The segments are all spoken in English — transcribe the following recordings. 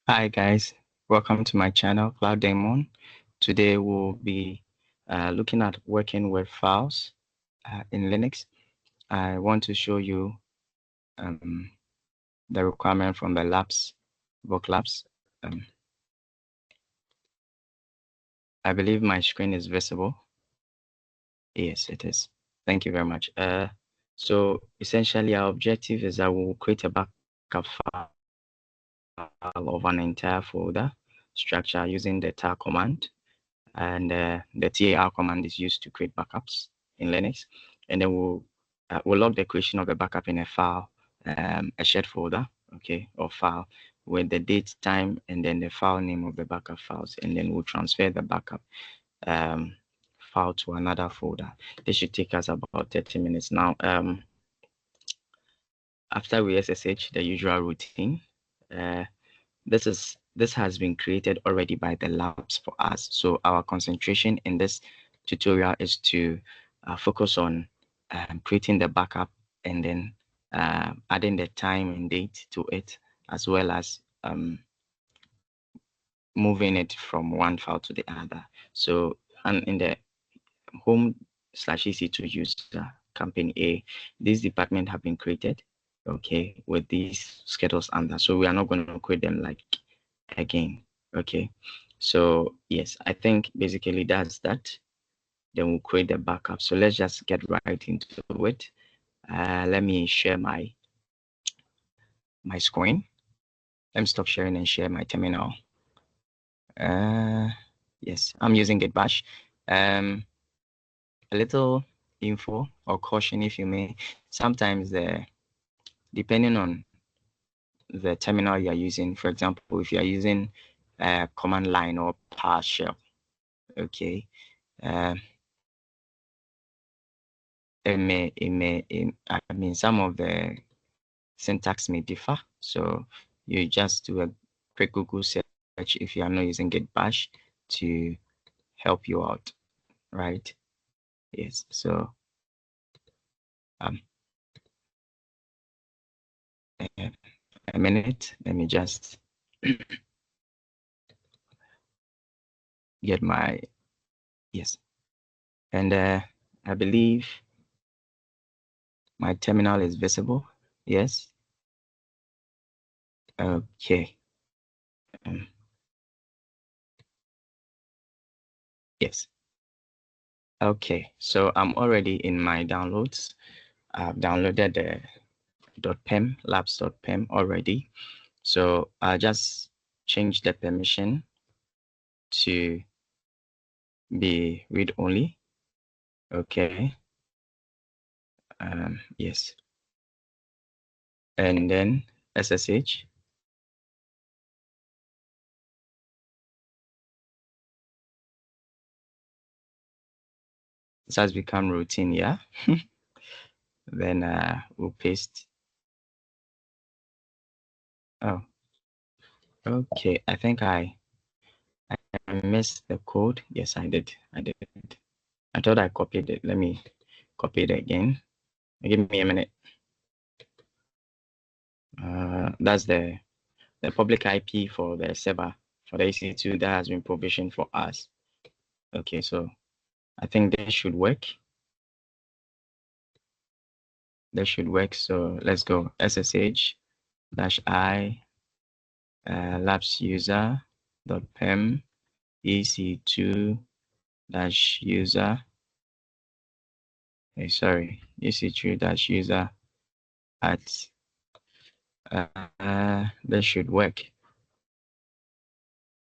Hi guys, welcome to my channel, Cloud Daemon. Today we'll be looking at working with files in Linux. I want to show you the requirement from the book labs. I believe my screen is visible. Yes, it is. Thank you very much. So essentially our objective is that we'll create a backup file of an entire folder structure using the tar command. And the tar command is used to create backups in Linux. And then we'll log the creation of a backup in a file, a shared folder, okay, or file with the date, time, and then the file name of the backup files. And then we'll transfer the backup file to another folder. This should take us about 30 minutes. Now, after we SSH the usual routine, this has been created already by the labs for us. So our concentration in this tutorial is to focus on creating the backup and then adding the time and date to it, as well as moving it from one file to the other. So, and in the home/EC2 user campaign A, these departments have been created, okay, with these schedules under. So we are not going to create them like again, okay. So yes, I think basically that's that. Then we'll create the backup. So let's just get right into it. Let me share my screen. Let me stop sharing and share my terminal. Yes, I'm using Git Bash. A little info or caution, if you may. Sometimes depending on the terminal you're using, for example, if you're using command line or PowerShell, okay, I mean, some of the syntax may differ. So you just do a quick Google search if you are not using Git Bash to help you out, right? Yes. So a minute. Let me just get my yes. And I believe my terminal is visible. Yes. Okay. Yes. Okay. So I'm already in my downloads. I've downloaded the .pem, labs.pem already. So I'll just change the permission to be read only. Okay. Yes. And then SSH. This has become routine, yeah. Then we'll paste. Oh, okay. I think I missed the code. Yes, I did. I thought I copied it. Let me copy it again. Give me a minute. That's the public IP for the server for the EC2 that has been provisioned for us. Okay, so I think this should work. That should work. So let's go SSH-I labs user.pem EC2-user. Sorry, EC2-user at that should work.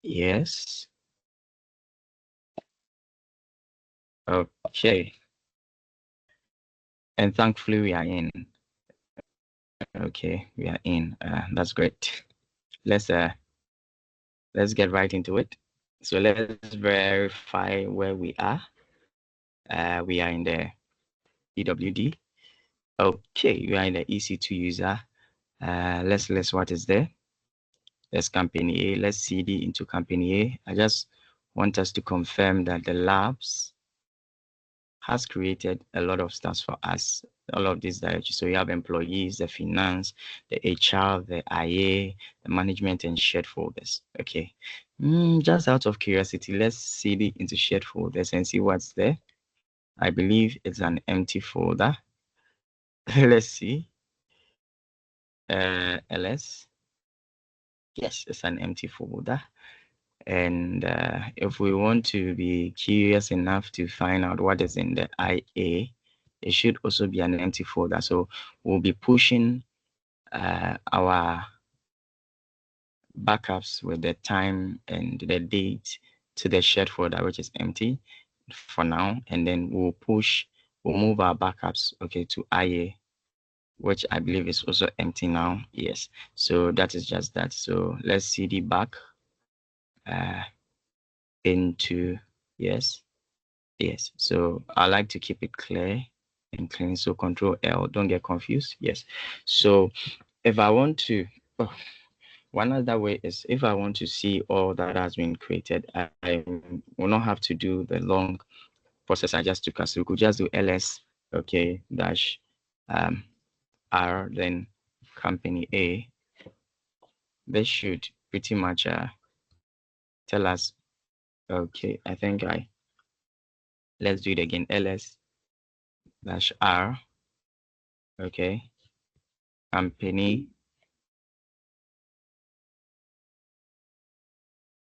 Yes. Okay. And thankfully we are in. Okay, we are in. That's great. Let's get right into it. So let's verify where we are. We are in the EWD. Okay, we are in the EC2 user. Let's list what is there. There's company A. Let's CD into company A. I just want us to confirm that the labs has created a lot of stuff for us. all of these directories. So you have employees, the finance, the HR, the IA, the management, and shared folders. Okay. Just out of curiosity, let's cd into shared folders and see what's there. I believe it's an empty folder. Let's see. ls. Yes, it's an empty folder. And if we want to be curious enough to find out what is in the IA, it should also be an empty folder. So we'll be pushing our backups with the time and the date to the shared folder, which is empty for now. And then we'll move our backups, okay, to IA, which I believe is also empty now. Yes. So that is just that. So let's cd back into, yes. Yes, so I like to keep it clear and clean. So Control L, don't get confused. Yes. So if I want to, one other way is if I want to see all that has been created, I will not have to do the long process I just took us. So we could just do ls, okay, dash r, then company A. This should pretty much tell us, okay, I think let's do it again, ls dash r, okay, company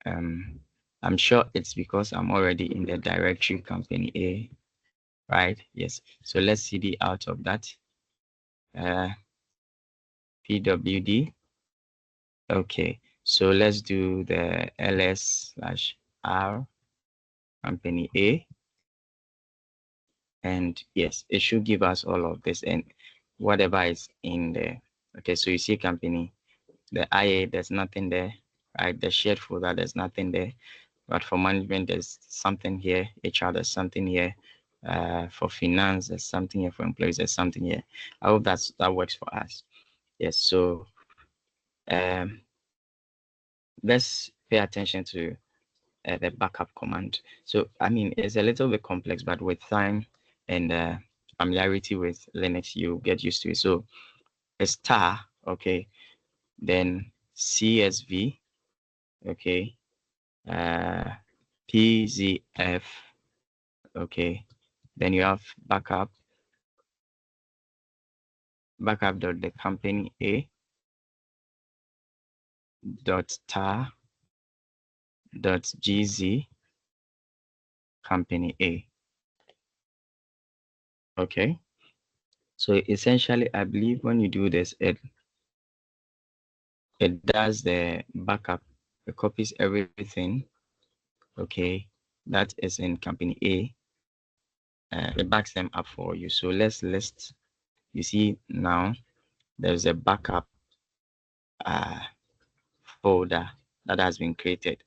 I'm sure it's because I'm already in the directory company A, right? Yes. So let's cd out of that. pwd. Okay. So let's do the ls/r company A. And yes, it should give us all of this and whatever is in there. Okay. So you see company, the IA, there's nothing there, right? The shared folder, there's nothing there. But for management, there's something here. HR, there's something here. For finance, there's something here. For employees, there's something here. I hope that works for us. Yes. So let's pay attention to the backup command. So I mean, it's a little bit complex, but with time and familiarity with Linux, you get used to it. So a star, okay, then CSV, okay, PZF, okay, then you have backup dot the company A dot tar dot gz company A. Okay, so essentially I believe when you do this, it does the backup, it copies everything, okay, that is in company A, it backs them up for you. So let's list. You see now there's a backup folder that has been created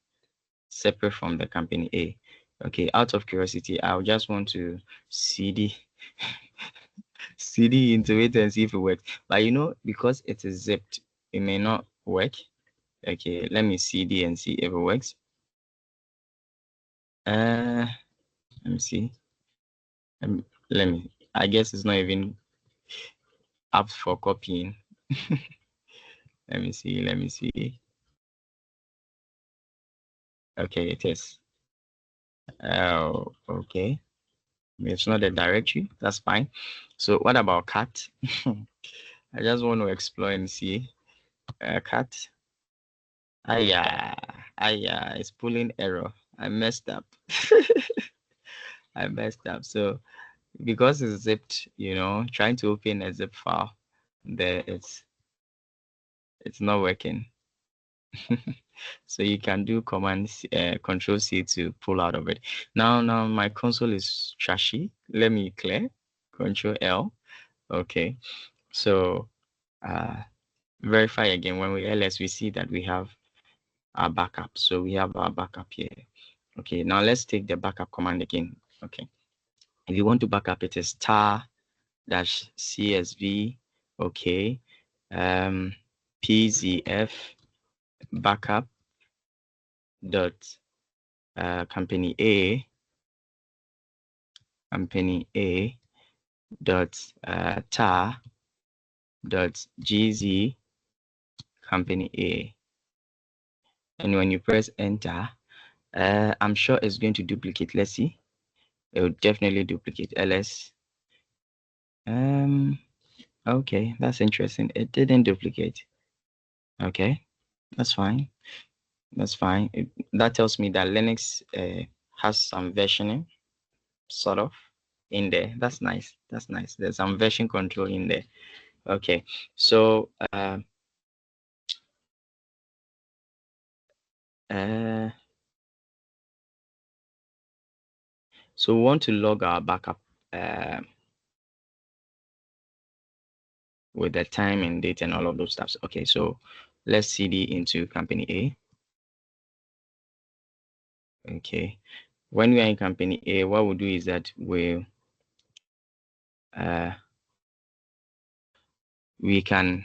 separate from the company A. Okay, out of curiosity, I just want to cd into it and see if it works. But you know, because it is zipped, it may not work. Okay, let me cd and see if it works. Let me see. Let me. I guess it's not even up for copying. Let me see. Let me see. Okay, it is. Oh, okay. It's not a directory. That's fine. So what about cat? I just want to explore and see. Cat. It's pulling error. I messed up. I messed up. So because it's zipped, you know, trying to open a zip file, there it's not working. So you can do command control C to pull out of it. Now my console is trashy. Let me clear. Control L. Okay. So verify again. When we ls, we see that we have our backup. So we have our backup here. Okay. Now let's take the backup command again. Okay. If you want to backup, it is star dash CSV. Okay. PZF backup dot company A dot tar dot gz company A. And when you press enter, I'm sure it's going to duplicate. Let's see. It will definitely duplicate ls. Okay, that's interesting. It didn't duplicate. Okay, that's fine. That's fine. That tells me that Linux has some versioning, sort of, in there. That's nice. That's nice. There's some version control in there. Okay, so so we want to log our backup with the time and date and all of those stuff. Okay, so let's cd into company A. Okay, when we are in company A, what we'll do is that we can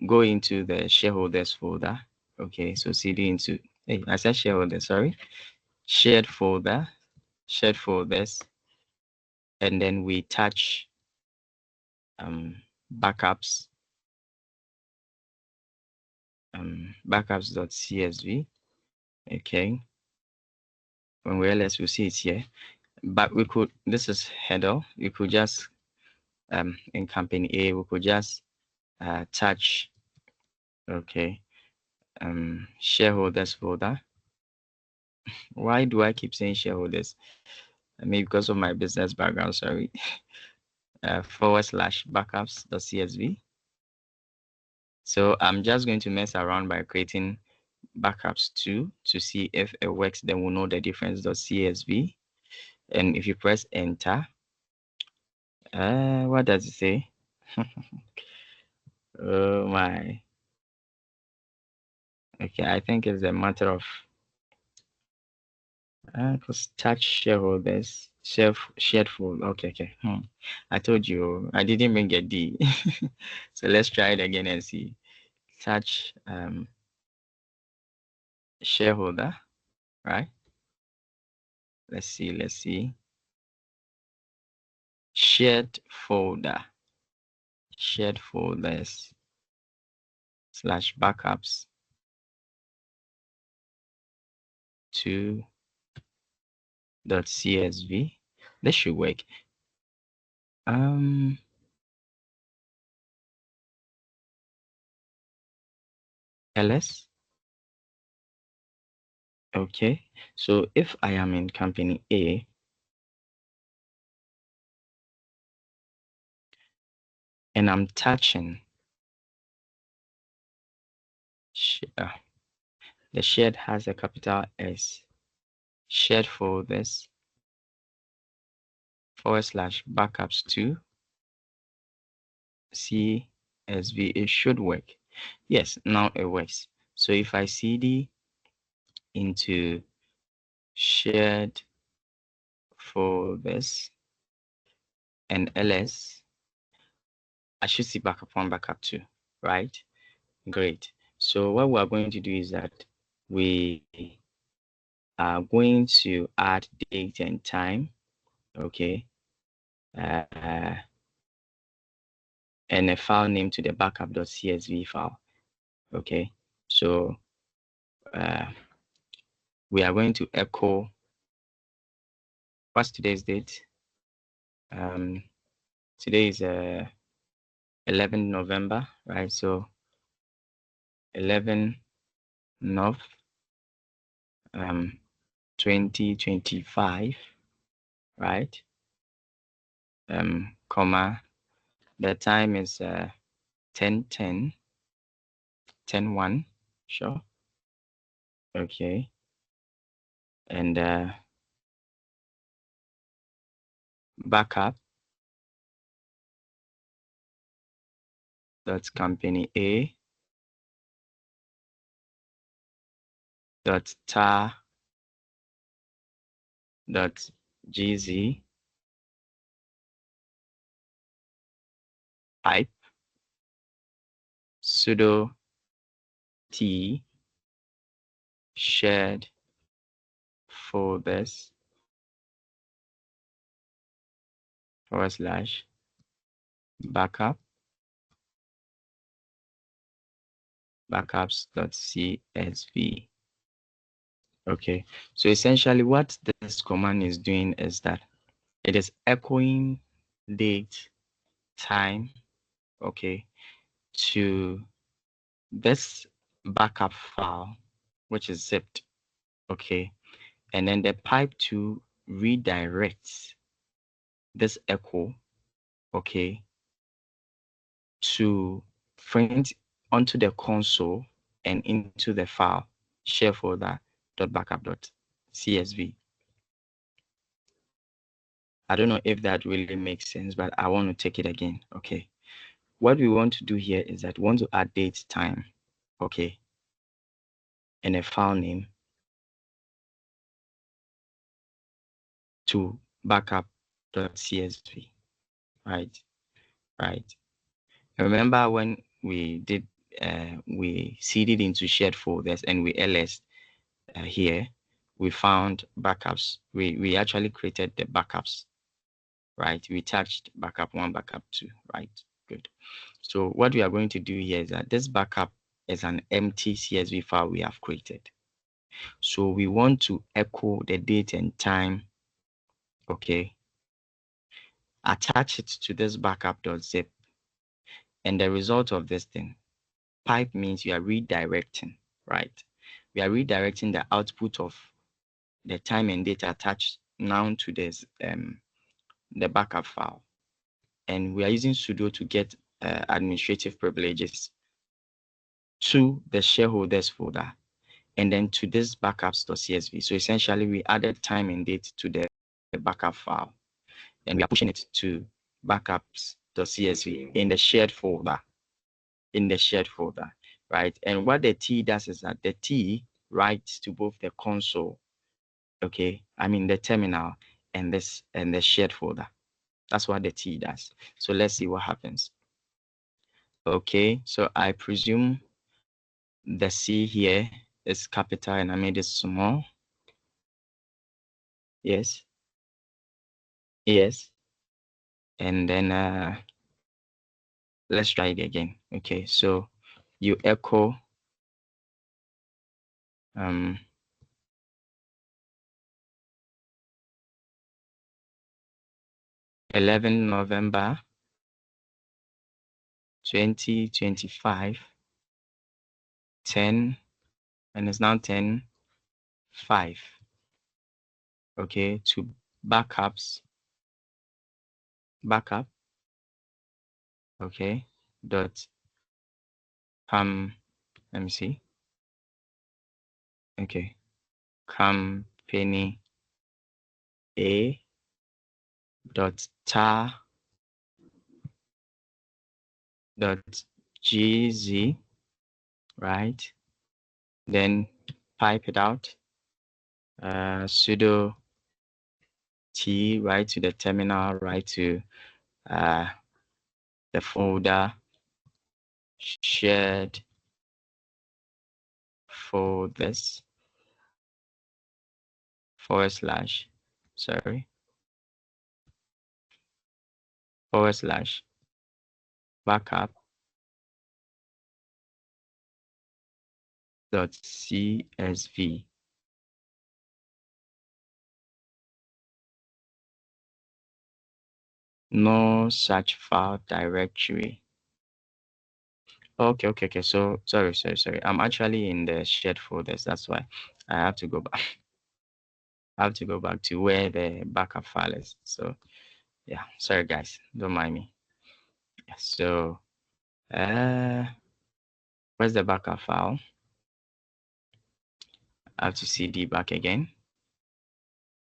go into the shareholders folder. Okay, so cd into, hey, I said shareholders, sorry, shared folder, shared folders, and then we touch backups, backups.csv. Okay, when we ls, we'll see it here. But we could, this is header, we could just in company A, we could just touch, okay, shareholders folder. Why do I keep saying shareholders? Maybe because of my business background, sorry. / backups.csv. So I'm just going to mess around by creating backups too to see if it works. Then we'll know the difference.csv. And if you press enter, what does it say? Oh my. Okay, I think it's a matter of because touch shareholders, shared full. Okay. I told you I didn't even get D. So let's try it again and see. Touch shareholder, right? Let's see. Shared folder, shared folders / backups .csv. This should work. ls. Okay, so if I am in company A and I'm touching the shared has a capital S, shared folders / backups .csv, it should work. Yes, now it works. So if I cd into shared folders and ls, I should see backup 1, backup 2, right? Great. So what we are going to do is that we are going to add date and time, okay, and a file name to the backup.csv file, okay. So we are going to echo, what's today's date? Today is 11 November, right? So 11 Nov 2025, right? Comma, the time is 10:10, 10:1, sure. Okay. And backup, that's company A, tar .gz pipe sudo t shared folders / backup backups.csv. Okay, so essentially what this command is doing is that it is echoing date, time, okay, to this backup file, which is zipped, okay, and then the pipe to redirects this echo, okay, to print onto the console and into the file share folder .backup.csv. I don't know if that really makes sense, but I want to take it again. Okay. What we want to do here is that we want to add date, time, okay, and a file name to backup.csv. Right. Right. Remember when we did we seeded into shared folders and we ls here, we found backups. We actually created the backups, right? We attached backup 1, backup 2, right? Good. So what we are going to do here is that this backup is an empty CSV file we have created. So we want to echo the date and time, okay? Attach it to this backup.zip. And the result of this thing, pipe means you are redirecting, right? We are redirecting the output of the time and date attached now to this the backup file. And we are using sudo to get administrative privileges to the shareholders folder and then to this backups.csv. So essentially we added time and date to the backup file and we are pushing it to backups.csv in the shared folder, right? And what the T does is that the T writes to both the console, okay, I mean the terminal and this and the shared folder. That's what the T does. So let's see what happens. Okay, so I presume the C here is capital and I made it small. Yes. Yes. And then let's try it again. Okay, so you echo 11 November 2025 10 and it's now 10:05. Okay, to backup, okay, dot let me see. Okay, company A dot tar dot gz, right? Then pipe it out, sudo t, right, to the terminal, right, to the folder shared folders / backup .csv. No such file directory. Okay. So sorry. I'm actually in the shared folders. That's why I have to go back. I have to go back to where the backup file is. So yeah, sorry guys, don't mind me. Yeah, so where's the backup file? I have to cd back again.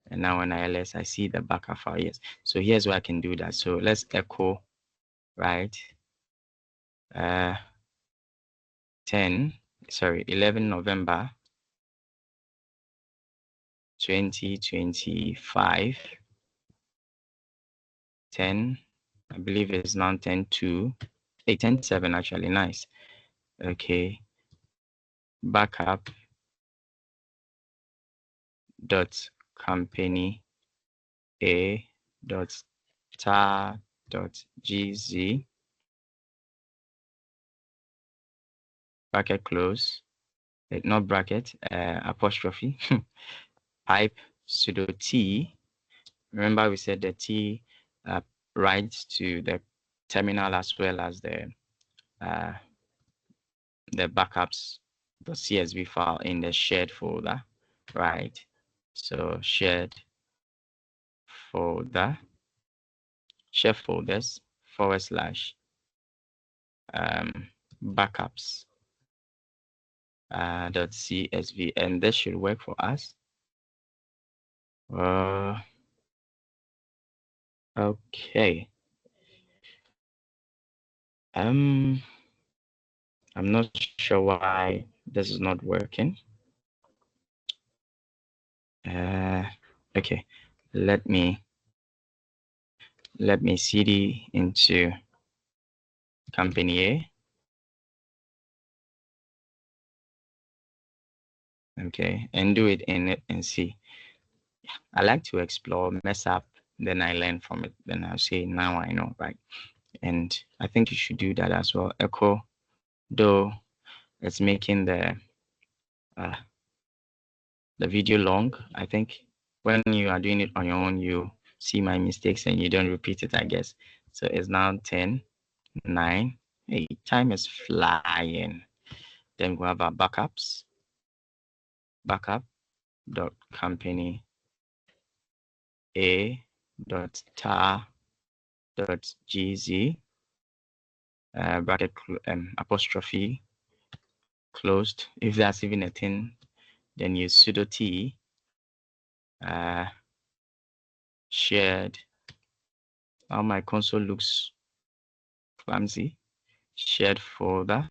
And now when I ls, I see the backup file. Yes. So here's where I can do that. So let's echo, right? 11 November 2025 10, I believe it's now 10:02, 10:07 actually, nice. Okay, backup dot company A dot tar gz bracket close, not bracket, apostrophe, pipe sudo t. Remember we said the t writes to the terminal as well as the backups, the CSV file in the shared folder, right? So shared folder, share folders / backups .csv, and this should work for us. Okay. I'm not sure why this is not working. Okay, let me cd into company A. Okay, and do it in it and see. I like to explore, mess up, then I learn from it. Then I'll say, now I know, right? And I think you should do that as well. Echo, though it's making the video long. I think when you are doing it on your own, you see my mistakes and you don't repeat it, I guess. So it's now 10, 9. Hey, time is flying. Then we have our backups. Backup.company a.tar.gz bracket apostrophe closed. If that's even a thing, then use sudo t shared. Now my console looks clumsy. Shared folder.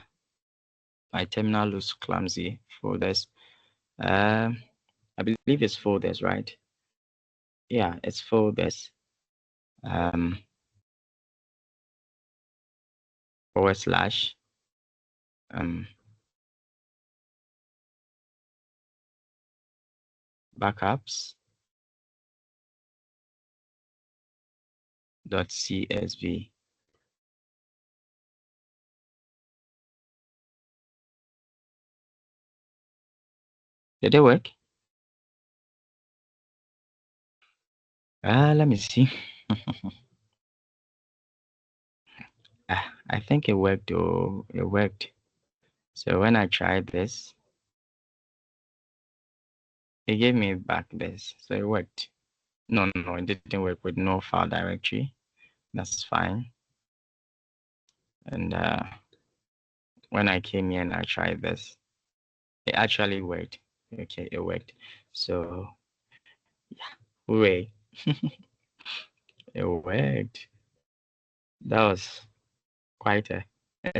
My terminal looks clumsy. Folders. I believe it's folders, right? Yeah, it's folders. / backups .csv. Did it work? Let me see. I think it worked. Oh, it worked. So when I tried this, it gave me back this. So it worked. No, it didn't work with no file directory. That's fine. And when I came here and I tried this, it actually worked. Okay, it worked. So yeah, hooray. It worked. That was quite a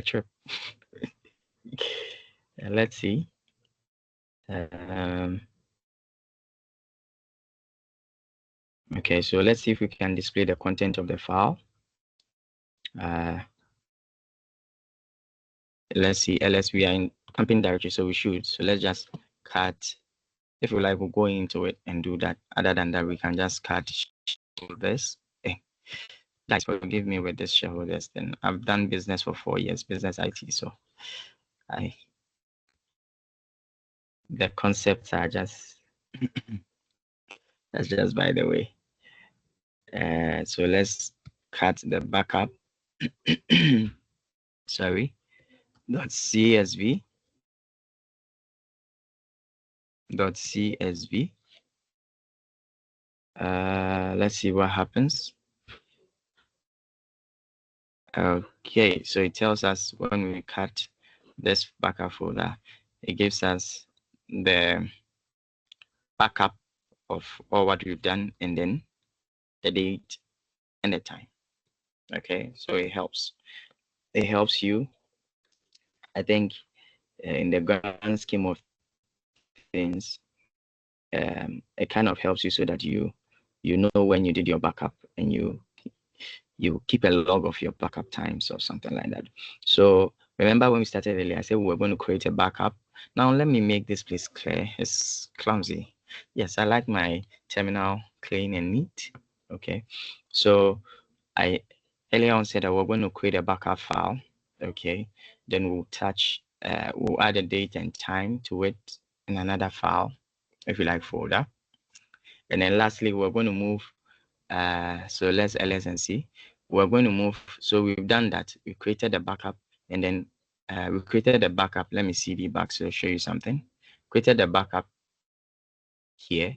trip. Let's see. Okay, so let's see if we can display the content of the file. Let's see, ls we are in company directory, so we should. So let's just cut. If you like, we'll go into it and do that. Other than that, we can just cut this. Guys, forgive me with this shareholders. Then I've done business for 4 years, business IT. So the concepts are just that's just by the way. So let's cut the backup. Sorry. .csv. Let's see what happens. Okay, so it tells us when we cut this backup folder, it gives us the backup of all what we've done and then the date and the time. Okay, so it helps you. I think in the grand scheme of things, it kind of helps you so that you know when you did your backup and you keep a log of your backup times or something like that. So remember when we started earlier, I said we were going to create a backup. Now let me make this place clear. It's clumsy. Yes, I like my terminal clean and neat. Okay, so earlier on said that we're going to create a backup file. Okay, then we'll add a date and time to it in another file, if you like, folder. And then lastly, we're going to move. So let's ls and see. We're going to move. So we've done that. We created a backup, and then we created a backup. Let me cd back so I'll show you something. Created a backup here,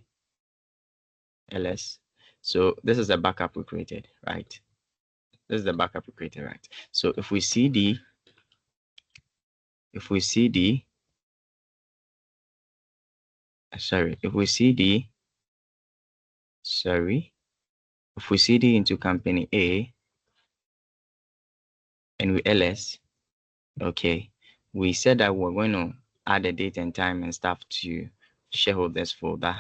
ls. So this is the backup we created, right? This is the backup we created, right? So if we cd, if we cd into company A and we ls, okay, we said that we're going to add a date and time and stuff to shareholders folder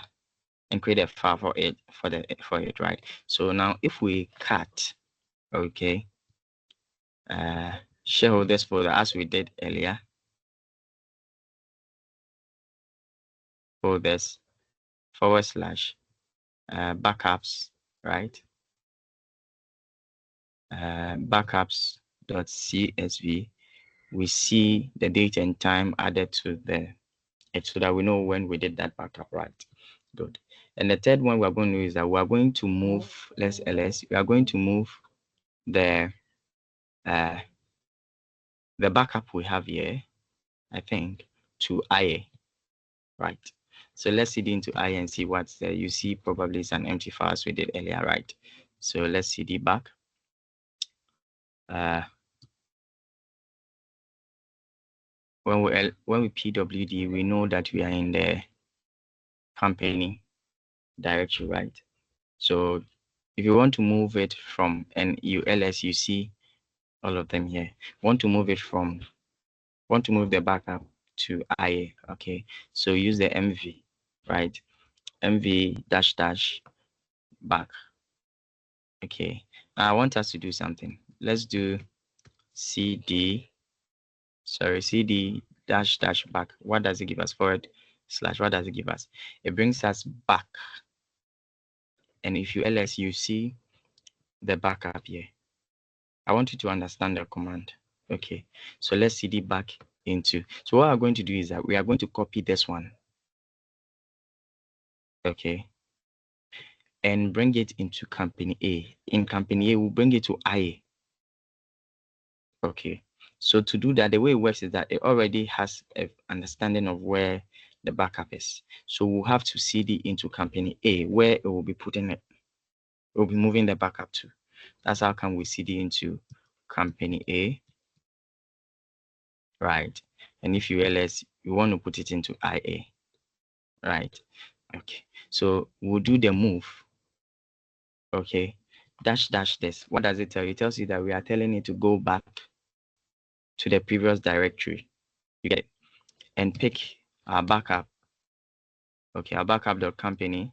and create a file for it, right? So now if we cut, okay, shareholders folder as we did earlier, folders / backups, right? Backups.csv, we see the date and time added to so that we know when we did that backup, right? Good. And the third one we're going to do is that we're going to move, we are going to move the backup we have here, I think, to IA, right? So let's cd into IA and see what's there. You see probably it's an empty file as we did earlier, right? So let's cd back. When we pwd, we know that we are in the company directory, right? So if you want to move it from NULS, you see all of them here. Want to move the backup to IA, okay? So use the MV, right? MV -- back. Okay. Now I want us to do something. Let's do cd -- back. What does it give us? / what does it give us? It brings us back. And if you ls, you see the backup here. I want you to understand the command. Okay. So let's cd back into. So what we're going to do is that we are going to copy this one. Okay. And bring it into company A. In company A, we'll bring it to IA. Okay. So to do that, the way it works is that it already has an understanding of where the backup is. So we'll have to cd into company A, where it will be putting it. We'll be moving the backup to. That's how come we cd into company A, right? And if you ls, you want to put it into IA, right? Okay. So we'll do the move. Okay. -- this. What does it tell you? It tells you that we are telling it to go back to the previous directory. You get it? And pick our backup. Okay, our backup.company.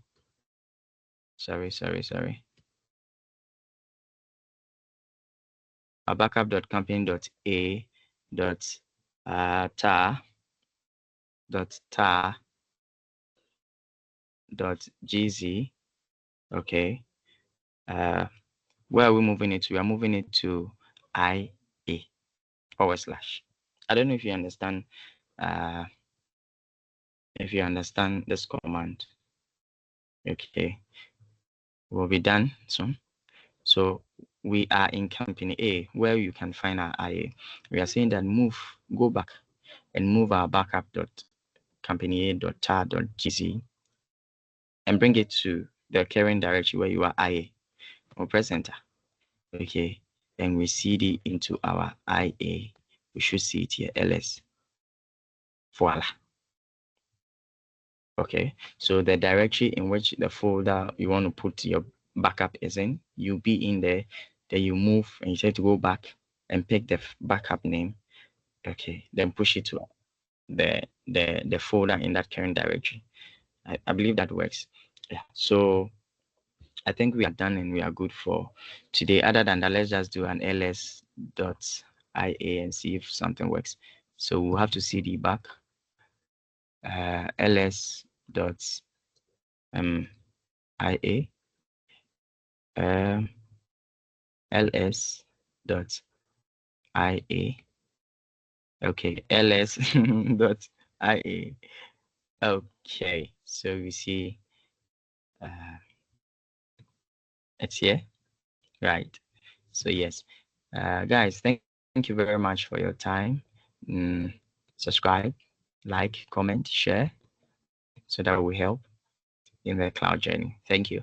Sorry. Our backup.company.a tar.gz. Okay. Where are we moving it to? We are moving it to IA /. I don't know if you understand this command. Okay, we'll be done soon. So we are in company A, where you can find our IA. We are saying that go back and move our backup.company.tar.gz and bring it to the current directory where you are IA. We'll press enter. Okay, and we cd into our IA. We should see it here, ls. Voila. Okay, so the directory in which the folder you want to put your backup is in, you'll be in there. Then you move and you say to go back and pick the backup name. Okay, then push it to the folder in that current directory. I believe that works. Yeah. So I think we are done and we are good for today. Other than that, let's just do an ls.ia and see if something works. So we'll have to cd back ls.ia ls dot ia. Okay, ls dot ia. Okay, so we see it's here, right? So yes, guys, thank you very much for your time. Subscribe, like, comment, share, so that will help in the cloud journey. Thank you.